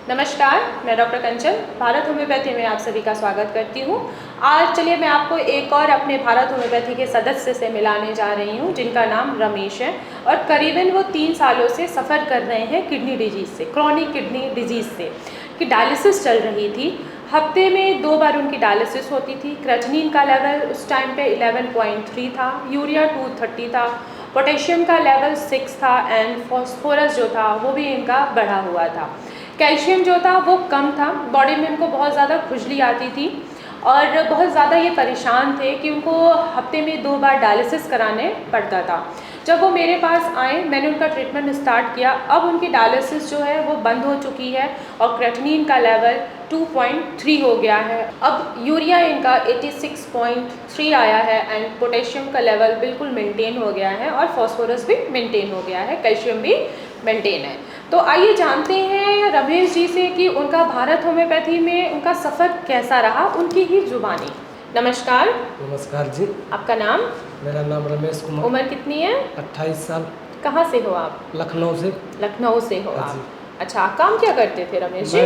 नमस्कार, मैं डॉक्टर कंचन भारत होम्योपैथी में आप सभी का स्वागत करती हूँ। आज चलिए मैं आपको एक और अपने भारत होम्योपैथी के सदस्य से मिलाने जा रही हूँ जिनका नाम रमेश है और करीबन वो 3 सालों से सफ़र कर रहे हैं किडनी डिजीज़ से, क्रॉनिक किडनी डिजीज़ से, कि डायलिसिस चल रही थी। हफ्ते में 2 बार उनकी डायलिसिस होती थी। क्रेटिनिन का लेवल उस टाइम पे 11.3 था, यूरिया 230 था, पोटेशियम का लेवल 6 था एंड फॉस्फोरस जो था वो भी इनका बढ़ा हुआ था। कैल्शियम जो था वो कम था। बॉडी में उनको बहुत ज़्यादा खुजली आती थी और बहुत ज़्यादा ये परेशान थे कि उनको हफ्ते में 2 बार डायलिसिस कराने पड़ता था। जब वो मेरे पास आए मैंने उनका ट्रीटमेंट स्टार्ट किया। अब उनकी डायलिसिस जो है वो बंद हो चुकी है और क्रेटिनिन का लेवल 2.3 हो गया है। अब यूरिया इनका 86.3 आया है एंड पोटेशियम का लेवल बिल्कुल मेंटेन हो गया है और फॉस्फोरस भी मेंटेन हो गया है, कैल्शियम भी मेंटेन है। तो आइए जानते हैं रमेश जी से कि उनका भारत होम्योपैथी में उनका सफ़र कैसा रहा, उनकी ही जुबानी। नमस्कार। नमस्कार जी। आपका नाम? मेरा नाम रमेश कुमार। उम्र कितनी है? 28 साल। कहाँ से हो आप? लखनऊ से। लखनऊ से हो आप? जी। अच्छा, काम क्या करते थे रमेश जी?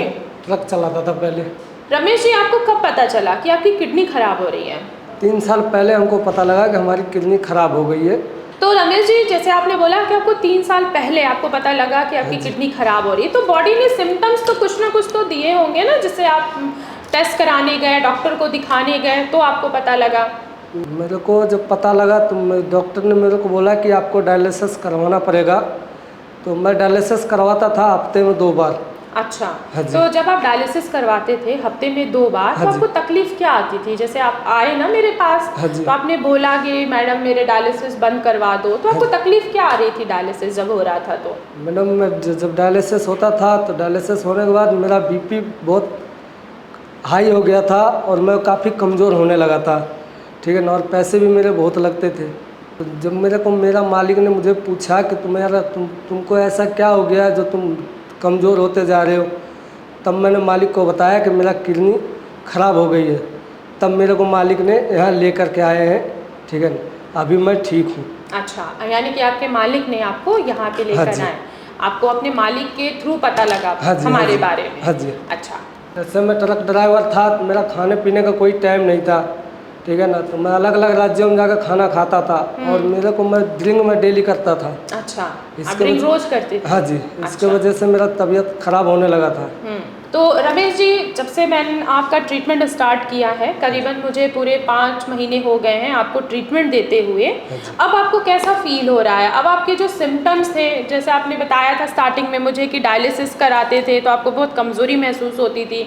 ट्रक चलाता था पहले। रमेश जी, आपको कब पता चला कि आपकी किडनी खराब हो रही है? 3 साल पहले हमको पता लगा कि हमारी किडनी खराब हो गई है। तो रमेश जी, जैसे आपने बोला कि आपको 3 साल पहले आपको पता लगा कि आपकी किडनी खराब हो रही है, तो बॉडी ने सिम्टम्स तो कुछ ना कुछ तो दिए होंगे ना, जिससे आप टेस्ट कराने गए, डॉक्टर को दिखाने गए तो आपको पता लगा? मेरे को जब पता लगा तो डॉक्टर ने मेरे को बोला कि आपको डायलिसिस करवाना पड़ेगा। तो मैं डायलिसिस करवाता था हफ्ते में 2 बार। अच्छा, तो जब आप डायलिसिस करवाते थे हफ्ते में 2 बार, तो आपको तकलीफ क्या आती थी? जैसे आप आए ना मेरे पास तो आपने बोला कि मैडम मेरे डायलिसिस बंद करवा दो, तो आपको तकलीफ क्या आ रही थी डायलिसिस जब हो रहा था तो? मैडम, मैं जब डायलिसिस होता था तो डायलिसिस होने के बाद मेरा बीपी बहुत हाई हो गया था और मैं काफ़ी कमज़ोर होने लगा था, ठीक है ना, और पैसे भी मेरे बहुत लगते थे। तो जब मेरा मालिक ने मुझे पूछा कि तुमको ऐसा क्या हो गया जो तुम कमज़ोर होते जा रहे हो, तब मैंने मालिक को बताया कि मेरा किडनी ख़राब हो गई है। तब मेरे को मालिक ने यहाँ लेकर के आए हैं, ठीक है ना, अभी मैं ठीक हूँ। अच्छा, यानी कि आपके मालिक ने आपको यहाँ पे लेकर आए, आपको अपने मालिक के थ्रू पता लगा हमारे बारे में? हाँ जी। अच्छा, जैसे मैं ट्रक ड्राइवर था तो मेरा खाने पीने का कोई टाइम नहीं था, ठीक है ना, तो मैं अलग अलग राज्यों में जाकर खाना खाता था और मैं ड्रिंक में डेली करता था। अच्छा, आप ड्रिंक रोज करते थे? हाँ जी। इसके वजह से मेरा तबीयत खराब होने लगा था। तो रमेश जी, जब से मैंने आपका ट्रीटमेंट स्टार्ट किया है, करीबन मुझे पूरे 5 महीने हो गए हैं आपको ट्रीटमेंट देते हुए, अब आपको कैसा फील हो रहा है? अब आपके जो सिम्टम्स थे, जैसे आपने बताया था स्टार्टिंग में मुझे कि डायलिसिस कराते थे तो आपको बहुत कमज़ोरी महसूस होती थी,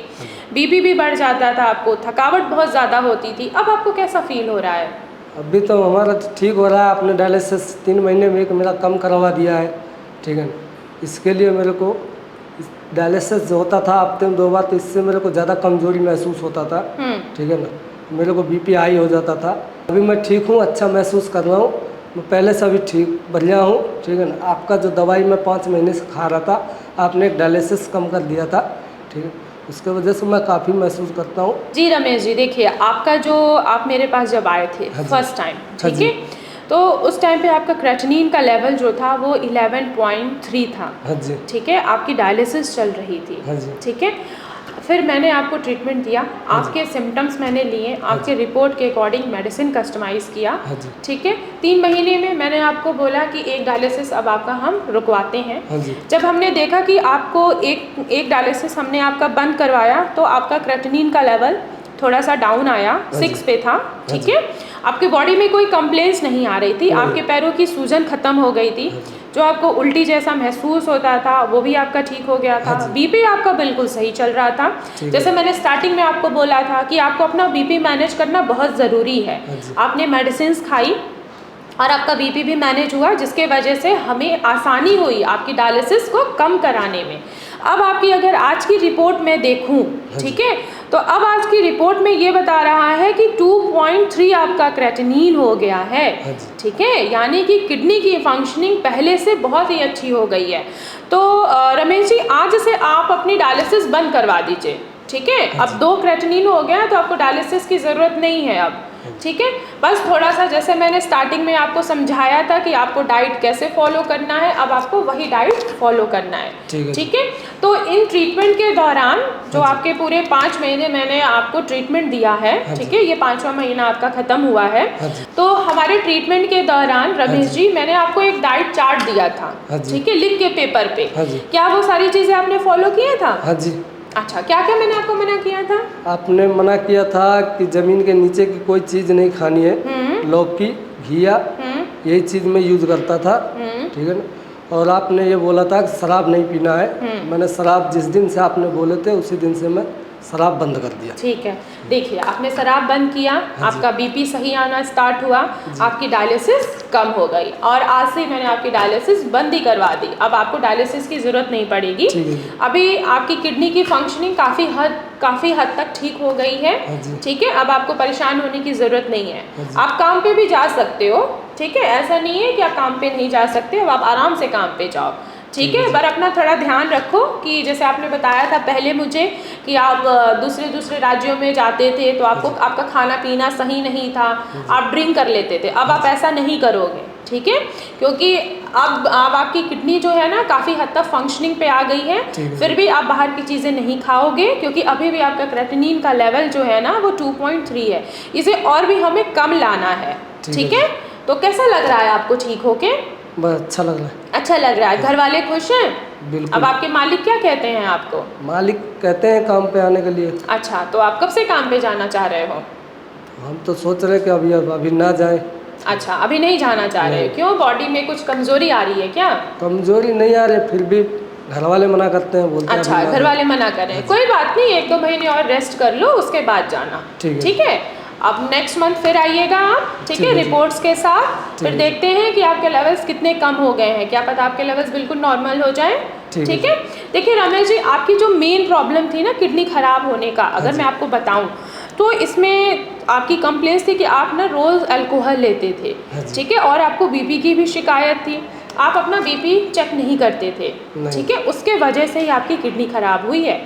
बीपी भी बढ़ जाता था, आपको थकावट बहुत ज़्यादा होती थी, अब आपको कैसा फील हो रहा है? अभी तो हमारा ठीक हो रहा है। आपने डायलिसिस 3 महीने में एक मेरा कम करवा दिया है, ठीक है। इसके लिए मेरे को डायलिसिस जो होता था हफ्ते में 2 बार, तो इससे मेरे को ज़्यादा कमज़ोरी महसूस होता था, ठीक है ना, मेरे को बीपी हाई हो जाता था। अभी मैं ठीक हूँ, अच्छा महसूस कर रहा हूँ, मैं पहले से अभी ठीक बढ़िया हूँ, ठीक है ना। आपका जो दवाई मैं 5 महीने से खा रहा था, आपने एक डायलिसिस कम कर दिया था, ठीक है, उसके वजह से मैं काफ़ी महसूस करता हूँ। जी रमेश जी, देखिए आपका जो आप मेरे पास जब आए थे फर्स्ट टाइम, ठीक है, तो उस टाइम पे आपका क्रेटिनिन का लेवल जो था वो 11.3 था। हाँ जी। ठीक है, आपकी डायलिसिस चल रही थी। हाँ जी। ठीक है, फिर मैंने आपको ट्रीटमेंट दिया, आपके सिम्टम्स मैंने लिए, आपके रिपोर्ट के अकॉर्डिंग मेडिसिन कस्टमाइज़ किया, ठीक है। 3 महीने में मैंने आपको बोला कि एक डायलिसिस अब आपका हम रुकवाते हैं। जब हमने देखा कि आपको एक डायलिसिस हमने आपका बंद करवाया तो आपका क्रेटिनिन का लेवल थोड़ा सा डाउन आया, 6 पे था, ठीक है। आपकी बॉडी में कोई कंप्लेंट्स नहीं आ रही थी, आपके पैरों की सूजन खत्म हो गई थी, जो आपको उल्टी जैसा महसूस होता था वो भी आपका ठीक हो गया था, बीपी आपका बिल्कुल सही चल रहा था। जैसे मैंने स्टार्टिंग में आपको बोला था कि आपको अपना बीपी मैनेज करना बहुत ज़रूरी है। आपने मेडिसिन खाई और आपका बीपी भी मैनेज हुआ, जिसके वजह से हमें आसानी हुई आपकी डायलिसिस को कम कराने में। अब आपकी अगर आज की रिपोर्ट में देखूं, ठीक है, तो अब आज की रिपोर्ट में ये बता रहा है कि 2.3 आपका क्रेटिनिन हो गया है, ठीक है, यानी कि किडनी की फंक्शनिंग पहले से बहुत ही अच्छी हो गई है। तो रमेश जी, आज से आप अपनी डायलिसिस बंद करवा दीजिए, ठीक है। अब 2 क्रेटिनिन हो गया तो आपको डायलिसिस की ज़रूरत नहीं है अब, ठीक है। बस थोड़ा सा जैसे मैंने स्टार्टिंग में आपको समझाया था कि आपको डाइट कैसे फॉलो करना है, अब आपको वही डाइट फॉलो करना है, ठीक है। तो इन ट्रीटमेंट के दौरान जो आपके पूरे 5 महीने मैंने आपको ट्रीटमेंट दिया है, ठीक है, ये 5वां महीना आपका ख़त्म हुआ है, तो हमारे ट्रीटमेंट के दौरान रमेश जी मैंने आपको एक डाइट चार्ट दिया था, ठीक है, लिख के पेपर पे। क्या वो सारी चीज़ें आपने फॉलो किया था? हाँ जी। अच्छा, क्या क्या मैंने आपको मना किया था? आपने मना किया था कि ज़मीन के नीचे की कोई चीज़ नहीं खानी है, लौकी, घिया, यही चीज़ मैं यूज़ करता था, ठीक है ना। और आपने ये बोला था कि शराब नहीं पीना है। मैंने शराब जिस दिन से आपने बोले थे उसी दिन से मैं शराब बंद कर दिया। ठीक है, देखिए आपने शराब बंद किया, आपका बीपी सही आना स्टार्ट हुआ, आपकी डायलिसिस कम हो गई और आज से मैंने आपकी डायलिसिस बंद ही करवा दी। अब आपको डायलिसिस की ज़रूरत नहीं पड़ेगी। अभी आपकी किडनी की फंक्शनिंग काफ़ी हद तक ठीक हो गई है, ठीक है। अब आपको परेशान होने की ज़रूरत नहीं है, आप काम पे भी जा सकते हो, ठीक है। ऐसा नहीं है कि आप काम पे नहीं जा सकते, अब आप आराम से काम पे जाओ, ठीक है। पर अपना थोड़ा ध्यान रखो कि जैसे आपने बताया था पहले मुझे कि आप दूसरे राज्यों में जाते थे तो आपका खाना पीना सही नहीं था, आप ड्रिंक कर लेते थे। अब आप ऐसा नहीं करोगे, ठीक है, क्योंकि अब आपकी किडनी जो है ना काफ़ी हद तक फंक्शनिंग पे आ गई है। फिर भी आप बाहर की चीज़ें नहीं खाओगे क्योंकि अभी भी आपका क्रेटिनिन का लेवल जो है ना वो 2.3 है, इसे और भी हमें कम लाना है, ठीक है। तो कैसा लग रहा है आपको ठीक होके? बस अच्छा लग रहा है। अच्छा लग रहा है, घर वाले खुश हैं? बिल्कुल। अब आपके मालिक क्या कहते हैं आपको? मालिक कहते हैं काम पे आने के लिए। अच्छा, तो आप कब से काम पे जाना चाह रहे हो? हम तो सोच रहे कि अभी ना जाए। अच्छा, अभी नहीं जाना चाह रहे, क्यों? बॉडी में कुछ कमजोरी आ रही है क्या? कमजोरी नहीं आ रही, फिर भी घर वाले मना करते हैं, बोलते हैं। अच्छा, घर वाले मना कर रहे हैं, कोई बात नहीं, 1-2 महीने और रेस्ट कर लो, उसके बाद जाना, ठीक है। अब नेक्स्ट मंथ फिर आइएगा आप, ठीक है, रिपोर्ट्स के साथ। फिर देखते हैं कि आपके लेवल्स कितने कम हो गए हैं, क्या पता आपके लेवल्स बिल्कुल नॉर्मल हो जाए, ठीक है। देखिए रमेश जी, आपकी जो मेन प्रॉब्लम थी ना किडनी खराब होने का, अगर मैं आपको बताऊं तो इसमें आपकी कंप्लेंट्स थी कि आप ना रोज़ अल्कोहल लेते थे, ठीक है, और आपको बीपी की भी शिकायत थी, आप अपना बीपी चेक नहीं करते थे, ठीक है, उसके वजह से ही आपकी किडनी खराब हुई है,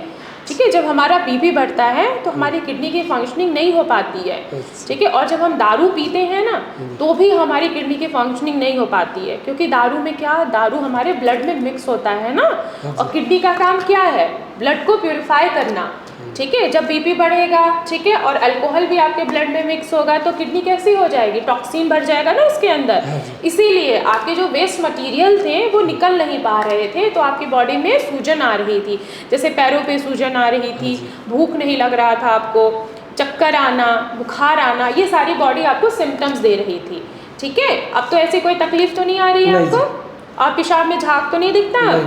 ठीक है। जब हमारा बीपी बढ़ता है तो हमारी किडनी की फंक्शनिंग नहीं हो पाती है, ठीक है। और जब हम दारू पीते हैं ना तो भी हमारी किडनी की फंक्शनिंग नहीं हो पाती है, क्योंकि दारू में क्या, दारू हमारे ब्लड में मिक्स होता है ना, और किडनी का काम क्या है, ब्लड को प्योरीफाई करना, ठीक है। जब बीपी बढ़ेगा, ठीक है, और अल्कोहल भी आपके ब्लड में मिक्स होगा तो किडनी कैसी हो जाएगी, टॉक्सिन भर जाएगा ना उसके अंदर, इसीलिए आपके जो वेस्ट मटेरियल थे वो निकल नहीं पा रहे थे, तो आपकी बॉडी में सूजन आ रही थी, जैसे पैरों पे सूजन आ रही थी, भूख नहीं लग रहा था आपको, चक्कर आना, बुखार आना, ये सारी बॉडी आपको सिम्टम्स दे रही थी, ठीक है। अब तो ऐसी कोई तकलीफ तो नहीं आ रही है आपको, और पेशाब में झाग तो नहीं दिखता?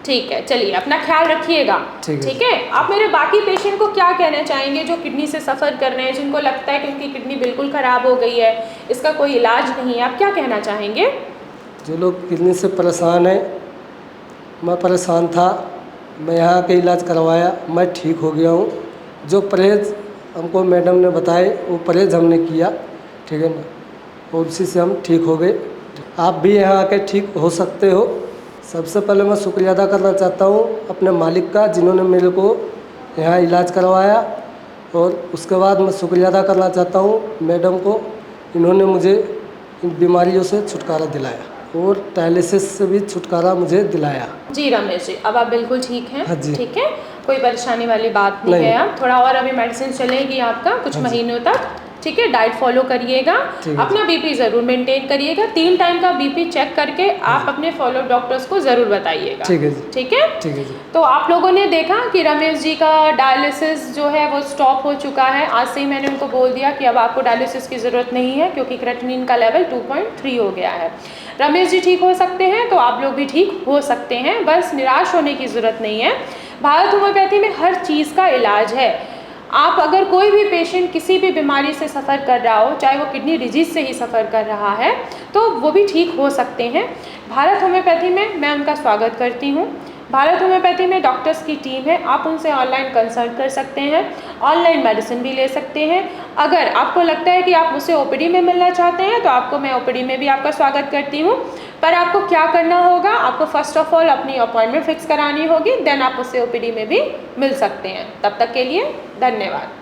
ठीक है, चलिए अपना ख्याल रखिएगा, ठीक है। आप मेरे बाकी पेशेंट को क्या कहना चाहेंगे जो किडनी से सफ़र कर रहे हैं, जिनको लगता है कि उनकी किडनी बिल्कुल ख़राब हो गई है, इसका कोई इलाज नहीं है, आप क्या कहना चाहेंगे? जो लोग किडनी से परेशान हैं, मैं परेशान था, मैं यहाँ के इलाज करवाया, मैं ठीक हो गया हूँ। जो परहेज़ हमको मैडम ने बताए वो परहेज़ हमने किया, ठीक है ना, और उसी से हम ठीक हो गए। आप भी यहाँ आके ठीक हो सकते हो। सबसे पहले मैं शुक्रिया अदा करना चाहता हूँ अपने मालिक का, जिन्होंने मेरे को यहाँ इलाज करवाया, और उसके बाद मैं शुक्रिया अदा करना चाहता हूँ मैडम को, इन्होंने मुझे इन बीमारियों से छुटकारा दिलाया और डायलिसिस से भी छुटकारा मुझे दिलाया। जी रमेश जी, अब आप बिल्कुल ठीक हैं? हाँ जी। ठीक है, कोई परेशानी वाली बात नहीं है। आप थोड़ा और अभी मेडिसिन चलेगी आपका कुछ महीनों तक, ठीक है। डाइट फॉलो करिएगा, अपना बीपी ज़रूर मेंटेन करिएगा, 3 टाइम का बीपी चेक करके आप अपने फॉलो डॉक्टर्स को ज़रूर बताइएगा, ठीक है जी, ठीक है, ठीक है जी। तो आप लोगों ने देखा कि रमेश जी का डायलिसिस जो है वो स्टॉप हो चुका है। आज से ही मैंने उनको बोल दिया कि अब आपको डायलिसिस की ज़रूरत नहीं है, क्योंकि क्रेटिनिन का लेवल 2.3 हो गया है। रमेश जी ठीक हो सकते हैं तो आप लोग भी ठीक हो सकते हैं, बस निराश होने की ज़रूरत नहीं है। भारत होम्योपैथी में हर चीज़ का इलाज है। आप अगर कोई भी पेशेंट किसी भी बीमारी से सफ़र कर रहा हो, चाहे वो किडनी डिजीज़ से ही सफ़र कर रहा है, तो वो भी ठीक हो सकते हैं। भारत होम्योपैथी में मैं उनका स्वागत करती हूँ। भारत होम्योपैथी में डॉक्टर्स की टीम है, आप उनसे ऑनलाइन कंसल्ट कर सकते हैं, ऑनलाइन मेडिसिन भी ले सकते हैं। अगर आपको लगता है कि आप मुझसे ओपीडी में मिलना चाहते हैं तो आपको मैं ओपीडी में भी आपका स्वागत करती हूँ। पर आपको क्या करना होगा, आपको फर्स्ट ऑफ ऑल अपनी अपॉइंटमेंट फिक्स करानी होगी, देन आप मुझसे ओपीडी में भी मिल सकते हैं। तब तक के लिए धन्यवाद।